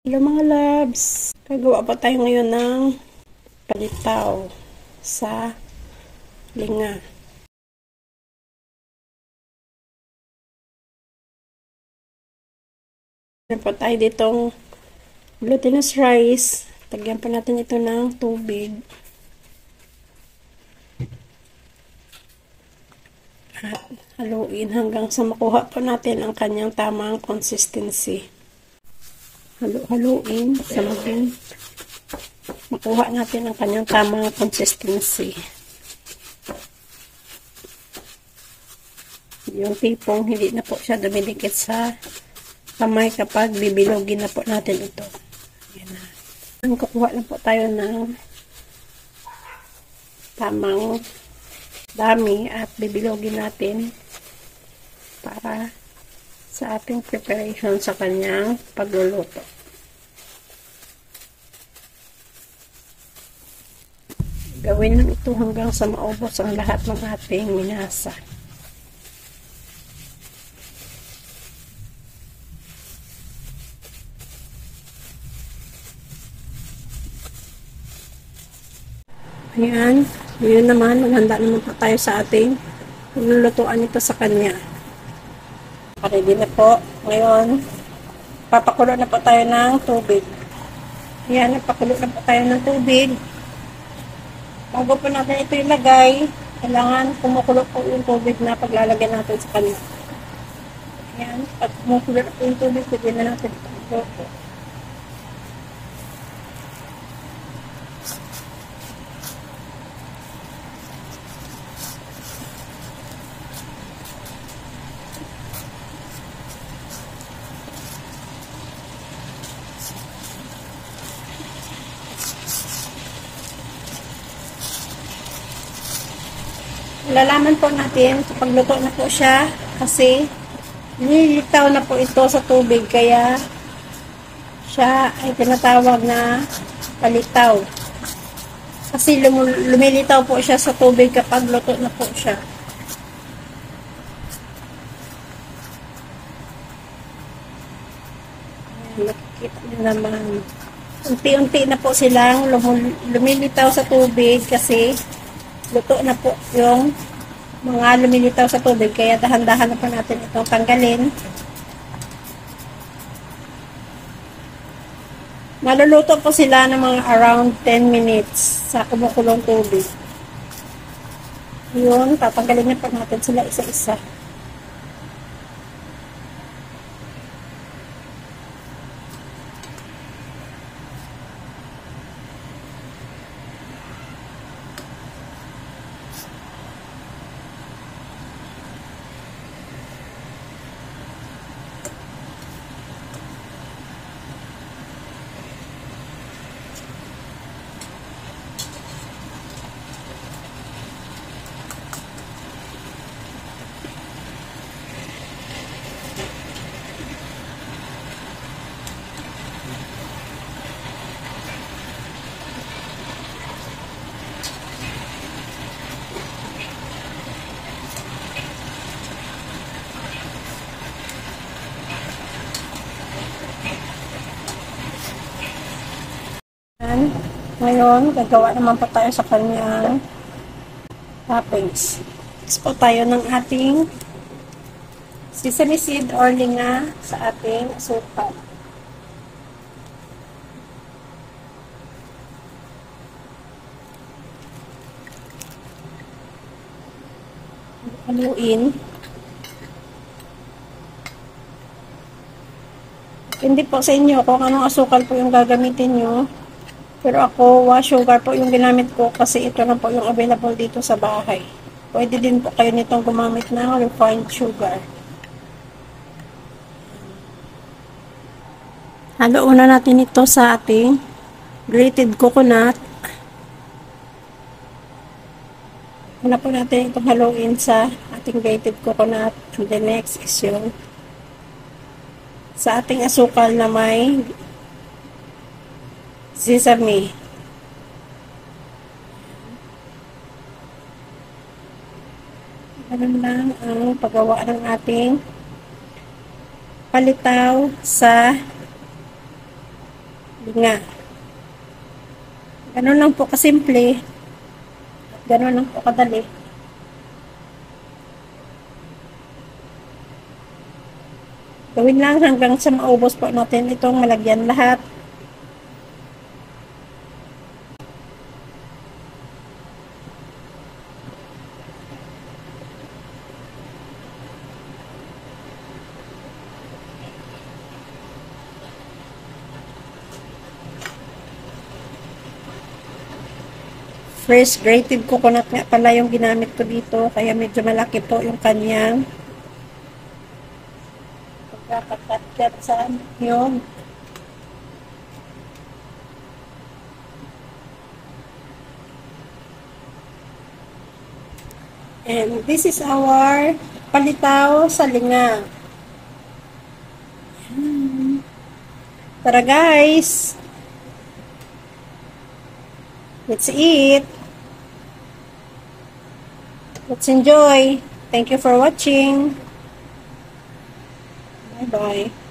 Hello mga loves! Gagawa pa tayo ngayon ng palitaw sa linga. Meron po tayo ditong glutinous rice. Tagyan pa natin ito ng tubig. At haluin hanggang sa makuha po natin ang kanyang tamang consistency. Haluin sa maging makuha natin ang kanyang tamang consistency. Yung tipong hindi na po siya dumidikit sa kamay kapag bibilogin na po natin ito. Yan na. Kukuha lang po tayo ng tamang dami at bibilogin natin para sa ating preparation sa kanyang pagluluto. Gawin lang ito hanggang sa maubos ang lahat ng ating minasa. Ayan, yun naman, maghanda naman po tayo sa ating paglulutuan ito sa kanya. Ready na po. Ngayon, papakulo na po tayo ng tubig. Ayan, nagpakulo na po tayo ng tubig. Bago po natin ito ilagay, kailangan kumukulo po yung tubig na paglalagyan natin sa kanya. Ayan, pag kumukulo na po yung tubig, pwede na natin ito iluto. Lalaman po natin sa pagluto na po siya kasi nililitaw na po ito sa tubig kaya siya ay tinatawag na palitaw. Kasi lumilitaw po siya sa tubig kapag luto na po siya. Nakikita niyo naman. Unti-unti na po silang lumilitaw sa tubig kasi luto na po yung mga lumilitaw sa tubig kaya dahan-dahan na po natin itong tanggalin. Maluluto po sila ng mga around 10 minutes sa kumukulong tubig. Yun, tatanggalin na po natin sila isa-isa. Ngayon, gagawa naman po tayo sa kanyang toppings. Mix po tayo ng ating sesame seed or linga sa ating asukal. Haluin. Hindi po sa inyo kung anong asukal po yung gagamitin nyo. Pero ako, sugar po yung ginamit ko kasi ito na po yung available dito sa bahay. Pwede din po kayo nitong gumamit ng refined sugar. Haluin na natin ito sa ating grated coconut. Una po natin itong haluin sa ating grated coconut. And the next is yung sa ating asukal na may sesame. Ganun lang ang paggawa ng ating palitaw sa linga. Ganun lang po kasimple. Ganun lang po kadali. Gawin lang hanggang sa maubos po natin itong malagyan lahat. Fresh grated coconut nga pala yung ginamit ko dito, kaya medyo malaki po yung kanyang pagkakakat sa yun. And this is our palitaw sa linga. Tara guys! Let's eat! Let's enjoy! Thank you for watching! Bye-bye!